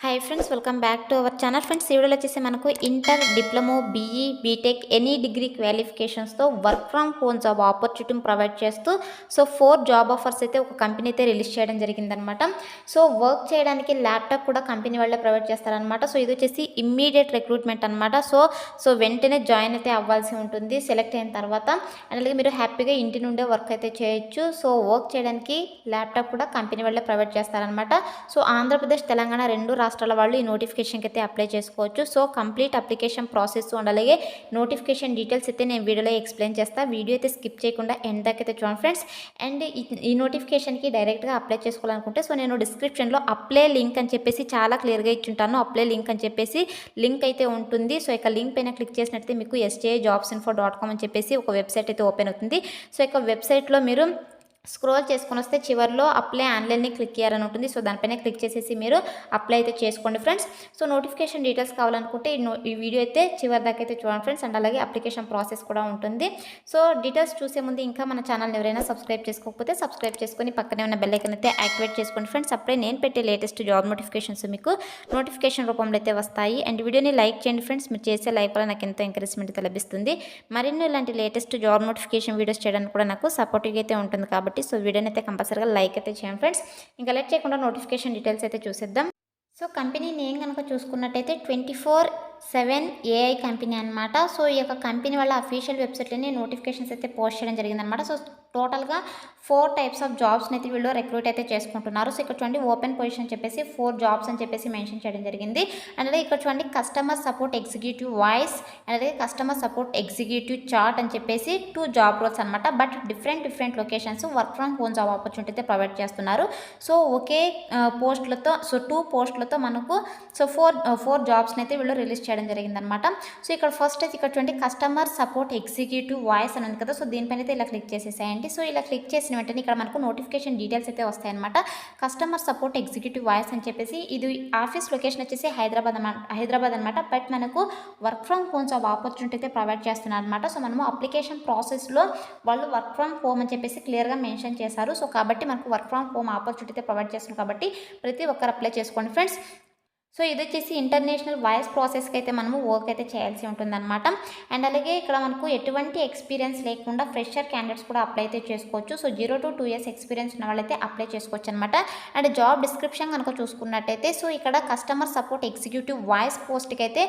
Hi friends, welcome back to our channel. Friends, ఈ వీడియోలో వచ్చేసి మనకు inter, diploma, BE, BTech any degree క్వాలిఫికేషన్స్తో వర్క్ ఫ్రమ్ హోమ్ జాబ్ ఆపర్చునిటీని ప్రొవైడ్ చేస్తూ 4 జాబ్ ఆఫర్స్ అయితే ఒక కంపెనీ అయితే రిలీజ్ చేయడం జరిగిందనమాట. వర్క్ చేయడానికి ల్యాప్టాప్ కూడా కంపెనీ వాళ్ళే ప్రొవైడ్ చేస్తారనమాట. ఇది వచ్చేసి ఇమ్మీడియట్ రిక్రూట్మెంట్ అనమాట. వెంటనే జాయిన్ అయితే అవ్వాల్సి ఉంటుంది సెలెక్ట్ అయిన తర్వాత. అండ్ అలాగే మీరు హ్యాపీగా ఇంటి నుండే వర్క్ అయితే చేయొచ్చు. వర్క్ చేయడానికి ల్యాప్టాప్ కూడా కంపెనీ వాళ్ళే ప్రొవైడ్ చేస్తారనమాట. ఆంధ్రప్రదేశ్, తెలంగాణ రెండు రాష్ట్రాల వాళ్ళు ఈ నోటిఫికేషన్కి అయితే అప్లై చేసుకోవచ్చు. కంప్లీట్ అప్లికేషన్ ప్రాసెస్ అండ్ అలాగే నోటిఫికేషన్ డీటెయిల్స్ అయితే నేను వీడియోలో ఎక్స్ప్లెయిన్ చేస్తాను. వీడియో అయితే స్కిప్ చేయకుండా ఎండ్ దాకా అయితే చూడండి ఫ్రెండ్స్. అండ్ ఈ నోటిఫికేషన్కి డైరెక్ట్గా అప్లై చేసుకోవాలనుకుంటే నేను డిస్క్రిప్షన్లో అప్లై లింక్ అని చెప్పేసి చాలా క్లియర్గా ఇచ్చుంటాను. అప్లై లింక్ అని చెప్పేసి లింక్ అయితే ఉంటుంది. ఇక లింక్ పైన క్లిక్ చేసినట్లయితే మీకు sjobsinfo.com అని చెప్పేసి ఒక వెబ్సైట్ అయితే ఓపెన్ అవుతుంది. ఇక వెబ్సైట్లో మీరు స్క్రోల్ చేసుకొని వస్తే చివరిలో అప్లై ఆన్లైన్ని క్లిక్ చేయాలని ఉంటుంది. దానిపైన క్లిక్ చేసేసి మీరు అప్లై అయితే చేసుకోండి ఫ్రెండ్స్. నోటిఫికేషన్ డీటెయిల్స్ కావాలనుకుంటే ఈ వీడియో అయితే చివరి దాకా అయితే చూడండి ఫ్రెండ్స్. అండ్ అలాగే అప్లికేషన్ ప్రాసెస్ కూడా ఉంటుంది. డీటెయిల్స్ చూసే ముందు ఇంకా మన ఛానల్ని ఎవరైనా సబ్స్క్రైబ్ చేసుకోకపోతే సబ్స్క్రైబ్ చేసుకొని పక్కనే ఉన్న బెల్ ఐకాన్ అయితే యాక్టివేట్ చేసుకోండి ఫ్రెండ్స్. అప్పుడే నేను పెట్టే లేటెస్ట్ జాబ్ నోటిఫికేషన్స్ మీకు నోటిఫికేషన్ రూపంలో అయితే వస్తాయి. అండ్ వీడియోని లైక్ చేయండి ఫ్రెండ్స్. మీరు చేసే లైక్ వల్ల నాకు ఎంతో ఎంకరేజ్మెంట్ అయితే లభిస్తుంది. మరిన్ని ఇలాంటి లేటెస్ట్ జాబ్ నోటిఫికేషన్ వీడియోస్ చేయడానికి కూడా నాకు సపోర్టివ్గా అయితే ఉంటుంది కాబట్టి వీడియోని అయితే కంపల్సరీగా లైక్ అయితే చేయండి ఫ్రెండ్స్. ఇంకా లేట్ చేయకుండా నోటిఫికేషన్ డీటెయిల్స్ అయితే చూసేద్దాం. కంపెనీ నేమ్ కనుక చూసుకున్నట్టయితే 24/7 AI కంపెనీ అనమాట. ఈ యొక్క కంపెనీ వాళ్ళ అఫీషియల్ వెబ్సైట్లోనే నోటిఫికేషన్స్ అయితే పోస్ట్ చేయడం జరిగిందనమాట. టోటల్గా 4 టైప్స్ ఆఫ్ జాబ్స్ని అయితే వీళ్ళు రిక్రూట్ అయితే చేసుకుంటున్నారు. ఇక్కడ చూడండి ఓపెన్ పొజిషన్ చెప్పేసి 4 జాబ్స్ అని చెప్పేసి మెన్షన్ చేయడం జరిగింది. అలాగే ఇక్కడ చూడండి కస్టమర్ సపోర్ట్ ఎగ్జిక్యూటివ్ వాయిస్, అలాగే కస్టమర్ సపోర్ట్ ఎగ్జిక్యూటివ్ చాట్ అని చెప్పేసి 2 జాబ్ రోల్స్ అనమాట. But different locations work from home job opportunity అయితే ప్రొవైడ్ చేస్తున్నారు. ఒకే పోస్టులతో 2 పోస్టులతో మనకు 4 జాబ్స్ని అయితే వీళ్ళు రిలీజ్ చేయడం జరిగిందనమాట. ఇక్కడ ఫస్ట్ అయితే ఇక్కడ చూడండి కస్టమర్ సపోర్ట్ ఎగ్జిక్యూటివ్ వాయిస్ అని ఉంది కదా. దీనిపైన అయితే ఇలా క్లిక్ చేసేసాయండి. ఇలా క్లిక్ చేసిన వెంటనే ఇక్కడ మనకు నోటిఫికేషన్ డీటెయిల్స్ అయితే వస్తాయన్నమాట. కస్టమర్ సపోర్ట్ ఎగ్జిక్యూటివ్ వాయిస్ అని చెప్పేసి ఇది ఆఫీస్ లొకేషన్ వచ్చేసి హైదరాబాద్ అనమాట. బట్ మనకు work from home job opportunity అయితే ప్రొవైడ్ చేస్తున్నారు అనమాట. మనము అప్లికేషన్ ప్రాసెస్లో వాళ్ళు వర్క్ ఫ్రమ్ హోమ్ అని చెప్పేసి క్లియర్గా మెన్షన్ చేశారు. కాబట్టి మనకు వర్క్ ఫ్రమ్ హోమ్ ఆపర్చునిటీ అయితే ప్రొవైడ్ చేస్తున్నారు కాబట్టి ప్రతి ఒక్కరు అప్లై చేసుకోండి ఫ్రెండ్స్. ఇది వచ్చేసి ఇంటర్నేషనల్ వాయిస్ ప్రాసెస్కి అయితే మనము వర్క్ అయితే చేయాల్సి ఉంటుందన్నమాట. అండ్ అలాగే ఇక్కడ మనకు ఎటువంటి ఎక్స్పీరియన్స్ లేకుండా ఫ్రెషర్ క్యాండిడేట్స్ కూడా అప్లై అయితే చేసుకోవచ్చు. 0 to 2 years ఎక్స్పీరియన్స్ ఉన్న వాళ్ళైతే అప్లై చేసుకోవచ్చు అనమాట. అండ్ జాబ్ డిస్క్రిప్షన్ కనుక చూసుకున్నట్టయితే ఇక్కడ కస్టమర్ సపోర్ట్ ఎగ్జిక్యూటివ్ వాయిస్ పోస్ట్కి అయితే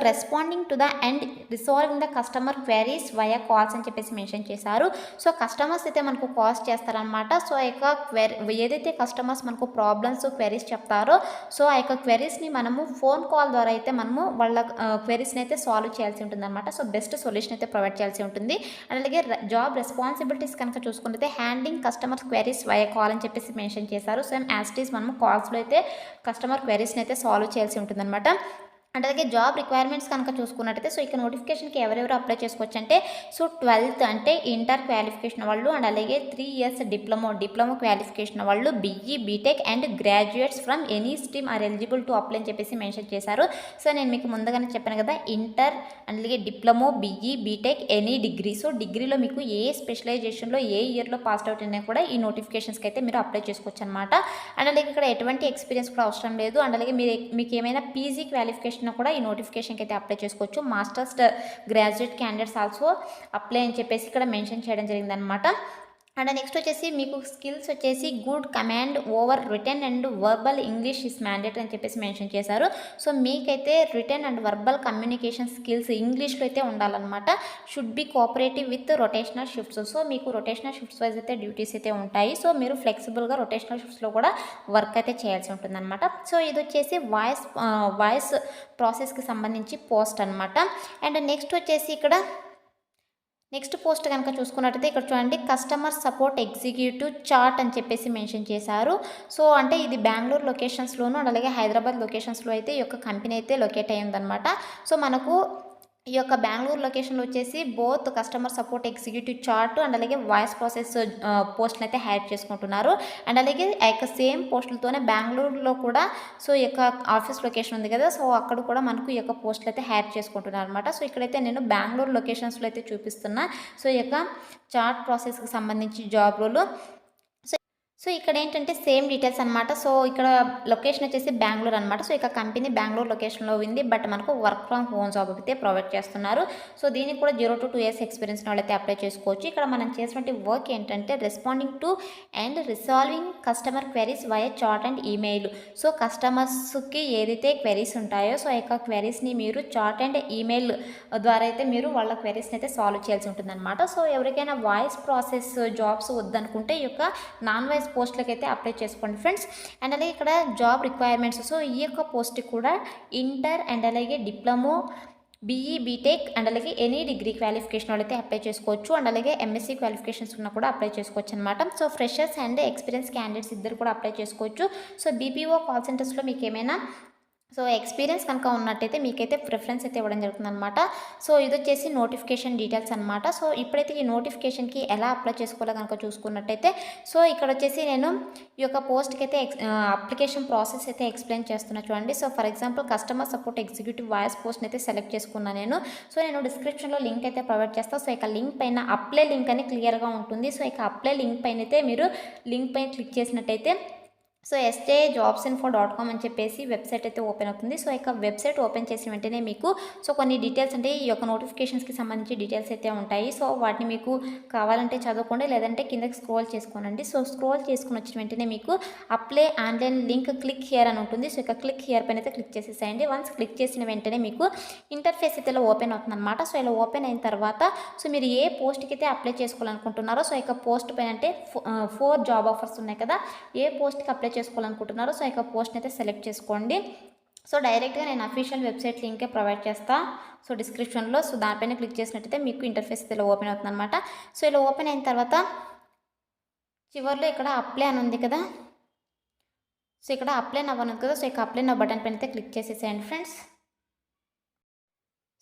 responding to the and resolving the customer queries via calls అని చెప్పేసి మెన్షన్ చేశారు. కస్టమర్స్ అయితే మనకు కాల్స్ చేస్తారనమాట. ఏదైతే కస్టమర్స్ మనకు ప్రాబ్లమ్స్ క్వెరీస్ చెప్తారో ఆ యొక్క క్వెరీస్ని మనము ఫోన్ కాల్ ద్వారా అయితే మనము వాళ్ళ క్వెరీస్ని అయితే సాల్వ్ చేయాల్సి ఉంటుంది అనమాట. బెస్ట్ సొల్యూషన్ అయితే ప్రొవైడ్ చేయాల్సి ఉంటుంది. అలాగే జాబ్ రెస్పాన్సిబిలిటీస్ కనుక చూసుకుంటే handling customer queries via call అని చెప్పేసి మెన్షన్ చేశారు. సేమ్ యాజ్ ఇట్ ఈస్ మనము కాల్స్లో అయితే కస్టమర్ క్వెరీస్ని అయితే సాల్వ్ చేయాల్సి ఉంటుంది అనమాట. అండ్ అలాగే జాబ్ రిక్వైర్మెంట్స్ కనుక చూసుకున్నట్టయితే ఇక నోటిఫికేషన్కి ఎవరెవరు అప్లై చేసుకోవచ్చు అంటే 12th అంటే ఇంటర్ క్వాలిఫికేషన్ వాళ్ళు, అండ్ అలాగే 3 years డిప్లొమో క్వాలిఫికేషన్ వాళ్ళు, BE, BTech and graduates from any stream are eligible to apply అని చెప్పేసి మెన్షన్ చేశారు. నేను మీకు ముందుగానే చెప్పాను కదా, ఇంటర్ అండ్ అలాగే diploma, BE, BTech any degree. డిగ్రీలో మీకు ఏ స్పెషలైజేషన్లో ఏ ఇయర్లో పాస్డ్ అవుట్ అయినా కూడా ఈ నోటిఫికేషన్స్కి అయితే మీరు అప్లై చేసుకోవచ్చు అనమాట. అండ్ అలాగే ఇక్కడ ఎటువంటి ఎక్స్పీరియన్స్ కూడా అవసరం లేదు. అండ్ అలాగే మీకు ఏమైనా పీజీ క్వాలిఫికేషన్ కూడా ఈ నోటిఫికేషన్కి అయితే అప్లై చేసుకోవచ్చు. Masters graduate candidates also apply అని చెప్పేసి ఇక్కడ మెన్షన్ చేయడం జరిగిందనమాట. అండ్ నెక్స్ట్ వచ్చేసి మీకు స్కిల్స్ వచ్చేసి good command over return and verbal English is mandatory అని చెప్పేసి మెన్షన్ చేశారు. మీకైతే return and verbal communication skills ఇంగ్లీష్లో అయితే ఉండాలన్నమాట. Should be cooperative with rotational shifts. మీకు రొటేషనల్ షిఫ్ట్స్ వైజ్ అయితే డ్యూటీస్ అయితే ఉంటాయి. మీరు ఫ్లెక్సిబుల్గా రొటేషనల్ షిఫ్ట్స్లో కూడా వర్క్ అయితే చేయాల్సి ఉంటుంది అనమాట. ఇది వచ్చేసి వాయిస్ ప్రాసెస్కి సంబంధించి పోస్ట్ అనమాట. అండ్ నెక్స్ట్ వచ్చేసి ఇక్కడ నెక్స్ట్ పోస్ట్ కనుక చూసుకున్నట్టయితే ఇక్కడ చూడండి కస్టమర్ సపోర్ట్ ఎగ్జిక్యూటివ్ చాట్ అని చెప్పేసి మెన్షన్ చేశారు. అంటే ఇది బెంగళూరు లొకేషన్స్లోను అలాగే హైదరాబాద్ లొకేషన్స్లో అయితే ఈ యొక్క కంపెనీ అయితే లొకేట్ అయ్యిందనమాట. మనకు ఈ యొక్క బెంగళూరు లొకేషన్లో వచ్చేసి both customer support executive chart and అలాగే వాయిస్ ప్రాసెస్ పోస్ట్ని అయితే హైర్ చేసుకుంటున్నారు. అండ్ అలాగే ఆ యొక్క సేమ్ పోస్టులతోనే బెంగళూరులో కూడా ఈ యొక్క ఆఫీస్ లొకేషన్ ఉంది కదా, అక్కడ కూడా మనకు ఈ యొక్క పోస్టులు అయితే హైర్ చేసుకుంటున్నారు అనమాట. ఇక్కడైతే నేను బెంగళూరు లొకేషన్స్లో అయితే చూపిస్తున్నా. ఈ యొక్క చార్ట్ ప్రాసెస్కి సంబంధించి జాబ్ రోలు సో ఇక్కడేంటంటే సేమ్ డీటెయిల్స్ అనమాట. సో ఇక్కడ లొకేషన్ వచ్చేసి బెంగుళూరు అనమాట. సో ఇక కంపెనీ బెంగుళూరు లొకేషన్‌లో ఉంది. బట్ మనకు వర్క్ ఫ్రమ్ హోమ్ జాబ్ అయితే ప్రొవైడ్ చేస్తున్నారు. సో దీనికి కూడా 0-2 ఇయర్స్ ఎక్స్‌పీరియన్స్ ఉన్న వాళ్ళైతే అప్లై చేసుకోవచ్చు. ఇక్కడ మనం చేసినటువంటి వర్క్ ఏంటంటే responding to and resolving customer queries via chat and email. So కస్టమర్స్‌కి ఏదైతే క్వెరీస్ ఉంటాయో సో ఆ యొక్క క్వెరీస్‌ని మీరు చాట్ అండ్ ఈమెయిల్ ద్వారా అయితే మీరు వాళ్ళ క్వెరీస్‌ని అయితే సాల్వ్ చేయాల్సి ఉంటుందన్నమాట. సో ఎవరికైనా వాయిస్ ప్రాసెస్ జాబ్స్ వద్దనుకుంటే ఈ యొక్క నాన్ వాయిస్ పోస్టులకి అయితే అప్లై చేసుకోండి ఫ్రెండ్స్. అండ్ అలాగే ఇక్కడ జాబ్ రిక్వైర్మెంట్స్, సో ఈ యొక్క పోస్ట్కి కూడా ఇంటర్ అండ్ అలాగే డిప్లొమో, బీఈ, బీటెక్ అండ్ అలాగే ఎనీ డిగ్రీ క్వాలిఫికేషన్ వాళ్ళైతే అప్లై చేసుకోవచ్చు. అండ్ అలాగే ఎంఎస్సీ క్వాలిఫికేషన్స్ ఉన్న కూడా అప్లై చేసుకోవచ్చు అనమాట. So freshers and experience candidates ఇద్దరు కూడా అప్లై చేసుకోవచ్చు. సో బీపీఓ కాల్ సెంటర్స్లో మీకు ఏమైనా సో ఎక్స్పీరియన్స్ కనుక ఉన్నట్టయితే మీకైతే ప్రిఫరెన్స్ అయితే ఇవ్వడం జరుగుతుందనమాట. సో ఇదొచ్చేసి నోటిఫికేషన్ డీటెయిల్స్ అనమాట. సో ఇప్పుడైతే ఈ నోటిఫికేషన్కి ఎలా అప్లై చేసుకోవాలో కనుక చూసుకున్నట్టయితే సో ఇక్కడ వచ్చేసి నేను ఈ యొక్క పోస్ట్కి అయితే అప్లికేషన్ ప్రాసెస్ అయితే ఎక్స్ప్లెయిన్ చేస్తున్నా చూడండి. So for example customer support executive voice పోస్ట్ని అయితే సెలెక్ట్ చేసుకున్నాను నేను. సో నేను డిస్క్రిప్షన్లో లింక్ అయితే ప్రొవైడ్ చేస్తాను. సో ఇక లింక్ పైన అప్లై లింక్ అని క్లియర్గా ఉంటుంది. సో ఇక అప్లై లింక్ పైన అయితే మీరు లింక్ పైన క్లిక్ చేసినట్టయితే సో sjobsinfo.com అని చెప్పేసి వెబ్సైట్ అయితే ఓపెన్ అవుతుంది. సో ఇక వెబ్సైట్ ఓపెన్ చేసిన వెంటనే మీకు సో కొన్ని డీటెయిల్స్ అంటే ఈ యొక్క నోటిఫికేషన్స్కి సంబంధించి డీటెయిల్స్ అయితే ఉంటాయి. సో వాటిని మీకు కావాలంటే చదువుకోండి, లేదంటే కిందకి స్క్రోల్ చేసుకోనండి. సో స్క్రోల్ చేసుకుని వచ్చిన వెంటనే మీకు apply online link click here అని ఉంటుంది. సో ఇక క్లిక్ హియర్ పైన అయితే క్లిక్ చేసేసేయండి. వన్స్ క్లిక్ చేసిన వెంటనే మీకు ఇంటర్ఫేస్ అయితే ఇలా ఓపెన్ అవుతుంది అనమాట. సో ఇలా ఓపెన్ అయిన తర్వాత సో మీరు ఏ పోస్ట్కి అయితే అప్లై చేసుకోవాలనుకుంటున్నారో సో ఇక పోస్ట్ పైన అంటే 4 జాబ్ ఆఫర్స్ ఉన్నాయి కదా, ఏ పోస్ట్కి అప్లై చేసుకోవాలనుకుంటున్నారో సో ఇక పోస్ట్ని అయితే సెలెక్ట్ చేసుకోండి. సో డైరెక్ట్గా నేను అఫీషియల్ వెబ్సైట్ లింకే ప్రొవైడ్ చేస్తా సో డిస్క్రిప్షన్లో. సో దానిపైన క్లిక్ చేసినట్టయితే మీకు ఇంటర్ఫేస్ ఇలా ఓపెన్ అవుతుంది అనమాట. సో ఇలా ఓపెన్ అయిన తర్వాత చివరిలో ఇక్కడ అప్లై అని ఉంది కదా, సో ఇక్కడ అప్లై నవ్ అని ఉంది కదా, సో ఇక అప్లై నవ్ బటన్ పైన అయితే క్లిక్ చేసేసేయండి ఫ్రెండ్స్.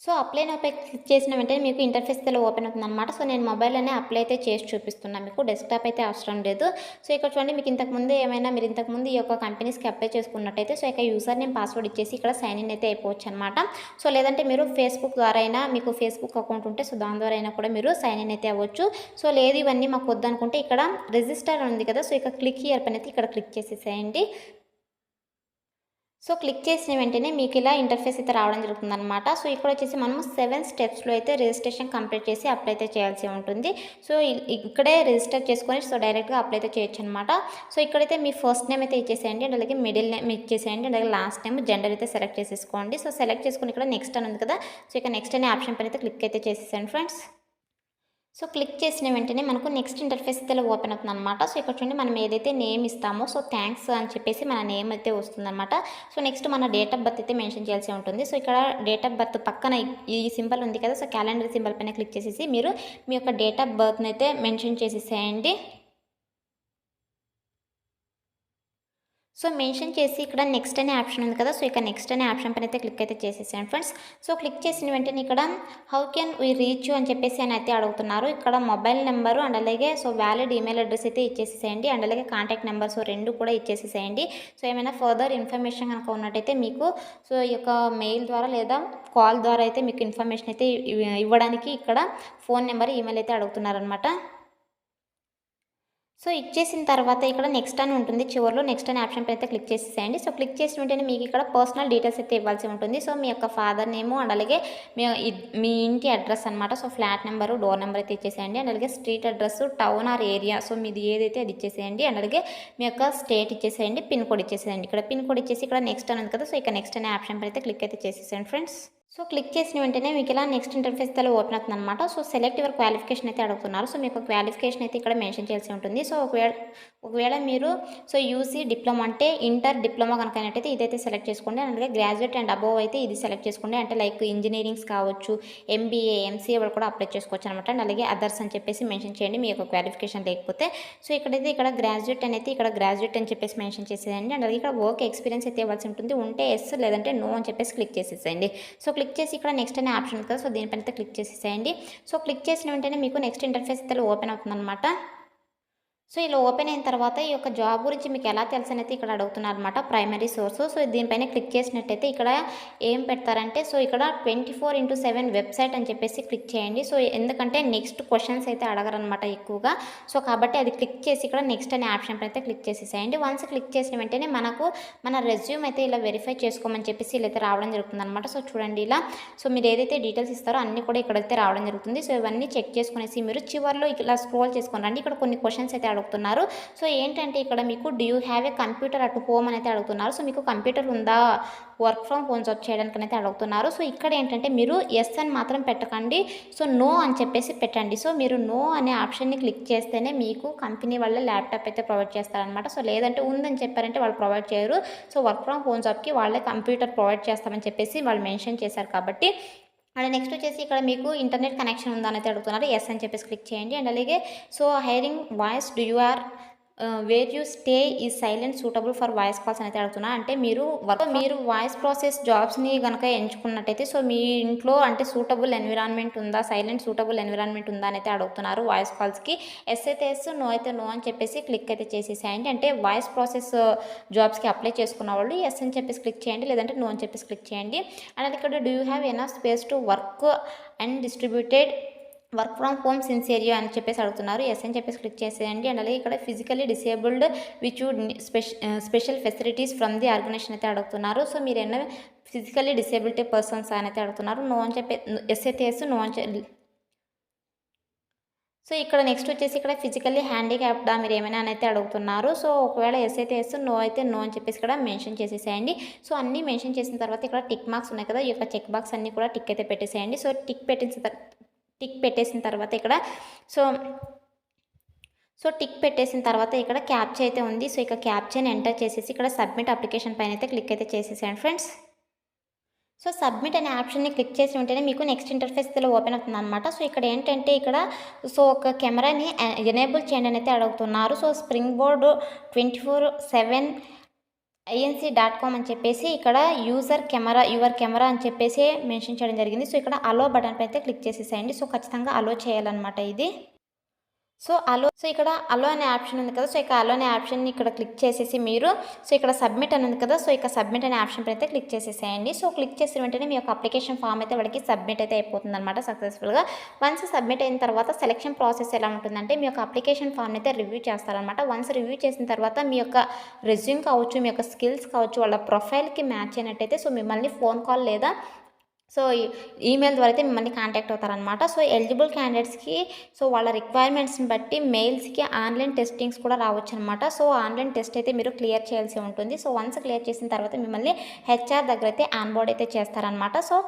సో అప్లై నౌపై క్లిక్ చేసిన వెంటనే మీకు ఇంటర్ఫేస్ ఇలా ఓపెన్ అవుతుంది అనమాట. సో నేను మొబైల్లోనే అప్లై అయితే చేసి చూపిస్తున్నాను మీకు, డెస్క్టాప్ అయితే అవసరం లేదు. సో ఇక్కడ చూడండి మీకు ఇంతకుముందు ఏమైనా మీరు ఇంతకుముందు ఈ యొక్క కంపెనీస్కి అప్లై చేసుకున్నట్టయితే సో ఇక యూజర్ నేమ్ పాస్వర్డ్ ఇచ్చేసి ఇక్కడ సైన్ ఇన్ అయితే అయిపోవచ్చు అనమాట. సో లేదంటే మీరు ఫేస్బుక్ ద్వారా అయినా, మీకు ఫేస్బుక్ అకౌంట్ ఉంటే సో దాని ద్వారా అయినా కూడా మీరు సైన్ ఇన్ అయితే అవ్వచ్చు. సో లేదు ఇవన్నీ మాకు వద్దనుకుంటే ఇక్కడ రిజిస్టర్ ఉంది కదా, సో ఇక క్లిక్ హియర్ పైన అయితే ఇక్కడ క్లిక్ చేసేసేయండి. సో క్లిక్ చేసిన వెంటనే మీకు ఇలా ఇంటర్ఫేస్ అయితే రావడం జరుగుతుందన్నమాట. సో ఇక్కడ వచ్చేసి మనము 7 స్టెప్స్లో అయితే రిజిస్ట్రేషన్ కంప్లీట్ చేసి అప్లై అయితే చేయాల్సి ఉంటుంది. సో ఇక్కడే రిజిస్టర్ చేసుకొని సో డైరెక్ట్గా అప్లై అయితే చేయొచ్చు అనమాట. సో ఇక్కడైతే మీ ఫస్ట్ నేమ్ అయితే ఇచ్చేసేయండి, అండ్ అలాగే మిడిల్ నేమ్ ఇచ్చేసేయండి, అలాగే లాస్ట్ నేమ్ జెండర్ అయితే సెలెక్ట్ చేసేసుకోండి. సో సెలెక్ట్ చేసుకుని ఇక్కడ నెక్స్ట్ అని ఉంది కదా, సో ఇక నెక్స్ట్ అనే ఆప్షన్ పైన అయితే క్లిక్ అయితే చేసేసాను ఫ్రెండ్స్. సో క్లిక్ చేసిన వెంటనే మనకు నెక్స్ట్ ఇంటర్ఫేస్ అయితే ఓపెన్ అవుతుంది అనమాట. సో ఇక్కడ చూడండి మనం ఏదైతే నేమ్ ఇస్తామో సో థ్యాంక్స్ అని చెప్పేసి మన నేమ్ అయితే వస్తుందన్నమాట. సో నెక్స్ట్ మన డేట్ ఆఫ్ బర్త్ అయితే మెన్షన్ చేయాల్సి ఉంటుంది. సో ఇక్కడ డేట్ ఆఫ్ బర్త్ పక్కన ఈ సింబల్ ఉంది కదా, సో క్యాలెండర్ సింబల్ పైన క్లిక్ చేసేసి మీరు మీ యొక్క డేట్ ఆఫ్ బర్త్ని అయితే మెన్షన్ చేసేసేయండి. సో మెన్షన్ చేసి ఇక్కడ నెక్స్ట్ అనే ఆప్షన్ ఉంది కదా, సో ఇక నెక్స్ట్ అనే ఆప్షన్ పైన అయితే క్లిక్ అయితే చేసేసాను ఫ్రెండ్స్. సో క్లిక్ చేసిన వెంటనే ఇక్కడ how can we reach you అని చెప్పేసి అని అయితే అడుగుతున్నారు. ఇక్కడ మొబైల్ నెంబరు అండ్ అలాగే సో వ్యాలిడ్ ఈమెయిల్ అడ్రస్ అయితే ఇచ్చేసేయండి, అండ్ అలాగే కాంటాక్ట్ నెంబర్ సో రెండు కూడా ఇచ్చేసేయండి. సో ఏమైనా ఫర్దర్ ఇన్ఫర్మేషన్ కనుక ఉన్నట్టయితే మీకు సో ఈ యొక్క మెయిల్ ద్వారా లేదా కాల్ ద్వారా అయితే మీకు ఇన్ఫర్మేషన్ అయితే ఇవ్వడానికి ఇక్కడ ఫోన్ నెంబర్, ఈమెయిల్ అయితే అడుగుతున్నారనమాట. సో ఇచ్చేసిన తర్వాత ఇక్కడ నెక్స్ట్ అని ఉంటుంది, చివరిలో నెక్స్ట్ అనే ఆప్షన్ పైన అయితే క్లిక్ చేసేసేయండి. సో క్లిక్ చేసిన వెంటనే మీకు ఇక్కడ పర్సనల్ డీటెయిల్స్ అయితే ఇవ్వాల్సి ఉంటుంది. సో మీ యొక్క ఫాదర్ నేము అండ్ అలాగే మీ ఇంటి అడ్రస్ అనమాట. So flat number, door number అయితే ఇచ్చేసేయండి, అండ్ అలాగే street address, town or area so మీది ఏదైతే అది ఇచ్చేసేయండి, అండ్ అలాగే మీ యొక్క స్టేట్ ఇచ్చేసేయండి, పిన్ కోడ్ ఇచ్చేసేయండి. ఇక్కడ పిన్ కోడ్ ఇచ్చేసి ఇక్కడ నెక్స్ట్ అని ఉంది కదా, సో ఇక నెక్స్ట్ అనే ఆప్షన్ పైన అయితే క్లిక్ అయితే చేసేసేయండి ఫ్రెండ్స్. సో క్లిక్ చేసిన వెంటనే మీకు ఇలా నెక్స్ట్ ఇంటర్ఫేస్ అయితే ఓపెన్ అవుతుంది అనమాట. సో సెలెక్ట్ యువర్ క్వాలిఫికేషన్ అయితే అడుగుతున్నారు. సో మీకు క్వాలిఫికేషన్ అయితే ఇక్కడ మెన్షన్ చేయాల్సి ఉంటుంది. సో ఒకవేళ మీరు సో యూసీ డిప్లొమా అంటే ఇంటర్ డిప్లొమా కనుక అయినట్టయితే ఇదైతే సెలెక్ట్ చేసుకోండి, అలాగే గ్రాడ్యుయేట్ అండ్ అబోవ్ అయితే ఇది సెలెక్ట్ చేసుకోండి. అంటే లైక్ ఇంజనీరింగ్స్ కావచ్చు, ఎంబీఏ, ఎంసీఏ వాళ్ళు కూడా అప్లై చేసుకోవచ్చు అనమాట. అండ్ అలాగే అదర్స్ అని చెప్పేసి మెన్షన్ చేయండి మీ యొక్క క్వాలిఫికేషన్ లేకపోతే. సో ఇక్కడైతే ఇక్కడ గ్రాడ్యుయేట్ అనేది ఇక్కడ గ్రాడ్యుయేట్ అని చెప్పేసి మెన్షన్ చేసేయండి, అండ్ అలాగే ఇక్కడ వర్క్ ఎక్స్పీరియన్స్ అయితే ఇవ్వాల్సి ఉంటుంది. ఉంటే ఎస్ లేదంటే నో అని చెప్పేసి క్లిక్ చేసేసేయండి. సో క్లిక్ చేసి ఇక్కడ నెక్స్ట్ అనే ఆప్షన్ ఉంది కదా, సో దీనిపైన అయితే క్లిక్ చేసేసేయండి. సో క్లిక్ చేసిన వెంటనే మీకు నెక్స్ట్ ఇంటర్ఫేస్ అయితే ఓపెన్ అవుతుంది అనమాట. సో, ఇలా ఓపెన్ అయిన తర్వాత ఈ యొక్క జాబ్ గురించి మీకు ఎలా తెలుసనైతే ఇక్కడ అడుగుతున్నారనమాట. Primary source. సో, దీనిపైన క్లిక్ చేసినట్టయితే ఇక్కడ ఏం పెడతారంటే, సో, ఇక్కడ 24/7 వెబ్‌సైట్ అని చెప్పేసి క్లిక్ చేయండి. సో, ఎందుకంటే నెక్స్ట్ క్వెషన్స్ అయితే అడగరనమాట ఎక్కువగా. సో, కాబట్టి అది క్లిక్ చేసి ఇక్కడ నెక్స్ట్ అనే ఆప్షన్ పైన అయితే క్లిక్ చేసేసేయండి. వన్స్ క్లిక్ చేసిన వెంటనే మనకు మన రెజ్యూమ్ అయితే ఇలా వెరిఫై చేసుకోమని చెప్పేసి ఇలా అయితే రావడం జరుగుతుందనమాట. సో, చూడండి ఇలా. సో, మీరు ఏదైతే డీటెయిల్స్ ఇస్తారో అన్నీ కూడా ఇక్కడైతే రావడం జరుగుతుంది. సో, ఇవన్నీ చెక్ చేసుకునేసి మీరు చివర్లో ఇలా స్క్రోల్ చేసుకొని రండి. ఇక్కడ కొన్ని క్వెషన్స్ అయితే అడుగుతున్నారు. సో, ఏంటంటే ఇక్కడ మీకు do you have a computer at home అని అయితే అడుగుతున్నారు. సో, మీకు కంప్యూటర్ ఉందా వర్క్ ఫ్రమ్ హోమ్ జాబ్ చేయడానికి అయితే అడుగుతున్నారు. సో, ఇక్కడ ఏంటంటే మీరు ఎస్ అని మాత్రం పెట్టకండి. సో, నో అని చెప్పేసి పెట్టండి. సో, మీరు నో అనే ఆప్షన్‌ని క్లిక్ చేస్తేనే మీకు కంపెనీ వాళ్ళే ల్యాప్‌టాప్ అయితే ప్రొవైడ్ చేస్తారనమాట. సో, లేదంటే ఉందని చెప్పారంటే వాళ్ళు ప్రొవైడ్ చేయరు. సో, వర్క్ ఫ్రమ్ హోమ్ జాబ్‌కి వాళ్ళే కంప్యూటర్ ప్రొవైడ్ చేస్తామని చెప్పేసి వాళ్ళు మెన్షన్ చేశారు కాబట్టి అండ్ నెక్స్ట్ వచ్చేసి ఇక్కడ మీకు ఇంటర్నెట్ కనెక్షన్ ఉందా అని అయితే అడుగుతున్నారు. ఎస్ అని చెప్పేసి క్లిక్ చేయండి. అండ్ అలాగే so, hiring voice do you are where you stay is silent suitable for voice calls అని అయితే అడుగుతున్నారు. అంటే మీరు వాయిస్ ప్రాసెస్ జాబ్స్ని కనుక ఎంచుకున్నట్టయితే సో, మీ ఇంట్లో అంటే సూటబుల్ ఎన్విరాన్మెంట్ ఉందా, సైలెంట్ సూటబుల్ ఎన్విరాన్మెంట్ ఉందా అని అయితే అడుగుతున్నారు వాయిస్ కాల్స్కి. ఎస్ అయితే ఎస్, నో అయితే నో అని చెప్పేసి క్లిక్ అయితే చేసేసేయండి. అంటే వాయిస్ ప్రాసెస్ జాబ్స్కి అప్లై చేసుకున్న వాళ్ళు ఎస్ అని చెప్పేసి క్లిక్ చేయండి, లేదంటే నో అని చెప్పేసి క్లిక్ చేయండి. అండ్ ఇక్కడ do you have enough space to work and distributed work from home since area అని చెప్పేసి అడుగుతున్నారు. ఎస్ అని చెప్పేసి క్లిక్ చేసేయండి. అండ్ అలాగే ఇక్కడ physically disabled which would special facilities from the organisation అయితే అడుగుతున్నారు. సో, మీరు ఏమైనా ఫిజికల్లీ డిసేబిలిటీ పర్సన్స్ అని అయితే అడుగుతున్నారు. నో అని చెప్పి ఎస్ అయితే ఎస్, నో అని సో, ఇక్కడ నెక్స్ట్ వచ్చేసి ఇక్కడ ఫిజికల్లీ హ్యాండిక్యాప్డా మీరు ఏమైనా అని అయితే అడుగుతున్నారు. సో, ఒకవేళ ఎస్ అయితే ఎస్, నో అయితే నో అని చెప్పేసి ఇక్కడ మెన్షన్ చేసేసేయండి. సో, అన్నీ మెన్షన్ చేసిన తర్వాత ఇక్కడ టిక్ మార్క్స్ ఉన్నాయి కదా, ఈ యొక్క చెక్ బాక్స్ అన్నీ కూడా టిక్ అయితే పెట్టేసేయండి. సో, టిక్ పెట్టేసిన తర్వాత ఇక్కడ సో టిక్ పెట్టేసిన తర్వాత ఇక్కడ క్యాప్చా అయితే ఉంది. సో, ఇక క్యాప్చాని ఎంటర్ చేసేసి ఇక్కడ సబ్మిట్ అప్లికేషన్ పైన అయితే క్లిక్ అయితే చేసేసేయండి ఫ్రెండ్స్. సో, సబ్మిట్ అనే ఆప్షన్‌ని క్లిక్ చేసి ఉంటేనే మీకు నెక్స్ట్ ఇంటర్ఫేస్ ఇలా ఓపెన్ అవుతుందనమాట. సో, ఇక్కడ ఏంటంటే ఇక్కడ సో, ఒక కెమెరాని ఎనేబుల్ చేయండి అని అయితే అడుగుతున్నారు. సో, స్ప్రింగ్ బోర్డ్ 24/7 inc.com అని చెప్పేసి ఇక్కడ యువర్ కెమెరా అని చెప్పేసి మెన్షన్ చేయడం జరిగింది. సో, ఇక్కడ అలో బటన్ పై అయితే క్లిక్ చేసేసేయండి. సో, ఖచ్చితంగా అలో చేయాలన్నమాట ఇది. సో, ఇక్కడ అలో అనే ఆప్షన్ ఉంది కదా, సో, ఇక అలో అనే ఆప్షన్‌ని ఇక్కడ క్లిక్ చేసేసి మీరు సో, ఇక్కడ సబ్మిట్ అని ఉంది కదా, సో, ఇక సబ్మిట్ అనే ఆప్షన్ పైన అయితే క్లిక్ చేసేసేయండి. సో, క్లిక్ చేసిన వెంటనే మీ యొక్క అప్లికేషన్ ఫామ్ అయితే వాళ్ళకి సబ్మిట్ అయితే అయిపోతుందన్నమాట సక్సెస్‌ఫుల్‌గా. వన్స్ సబ్మిట్ అయిన తర్వాత సెలక్షన్ ప్రాసెస్ ఎలా ఉంటుందంటే మీ యొక్క అప్లికేషన్ ఫామ్‌ని అయితే రివ్యూ చేస్తారనమాట. వన్స్ రివ్యూ చేసిన తర్వాత మీ యొక్క రెజ్యూమ్ కావచ్చు, మీ యొక్క స్కిల్స్ కావచ్చు, వాళ్ళ ప్రొఫైల్‌కి మ్యాచ్ అయినట్టయితే సో, మిమ్మల్ని ఫోన్ కాల్ లేదా సో, ఈమెయిల్ ద్వారా అయితే మిమ్మల్ని కాంటాక్ట్ అవుతారనమాట. సో, ఎలిజిబుల్ క్యాండిడేట్స్‌కి సో, వాళ్ళ రిక్వైర్మెంట్స్‌ని బట్టి మెయిల్స్‌కి ఆన్‌లైన్ టెస్టింగ్స్ కూడా రావచ్చనమాట. సో, ఆన్‌లైన్ టెస్ట్ అయితే మీరు క్లియర్ చేయాల్సి ఉంటుంది. సో, వన్స్ క్లియర్ చేసిన తర్వాత మిమ్మల్ని హెచ్ఆర్ దగ్గర అయితే ఆన్‌బోర్డ్ అయితే చేస్తారనమాట. సో,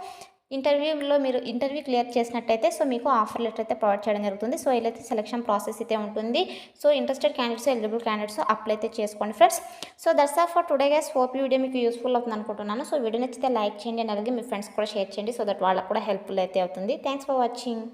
మీరు ఇంటర్వ్యూ క్లియర్ చేసినట్టయితే సో, మీకు ఆఫర్ లెటర్ అయితే ప్రొవైడ్ చేయడం జరుగుతుంది. సో, ఇలా అయితే సెలక్షన్ ప్రాసెస్ అయితే ఉంటుంది. So, interested candidates, eligible candidates apply అయితే చేసుకోండి friends. So, that's all for today guys. Hope ఈ వీడియో మీకు యూస్ఫుల్ అవుతుంది అనుకుంటున్నాను. సో, వీడియో నచ్చితే లైక్ చేయండి, అలాగే మీ ఫ్రెండ్స్ కూడా షేర్ చేయండి. సో దట్ వాళ్ళకు కూడా హెల్ప్ఫుల్ అయితే అవుతుంది. Thanks for watching.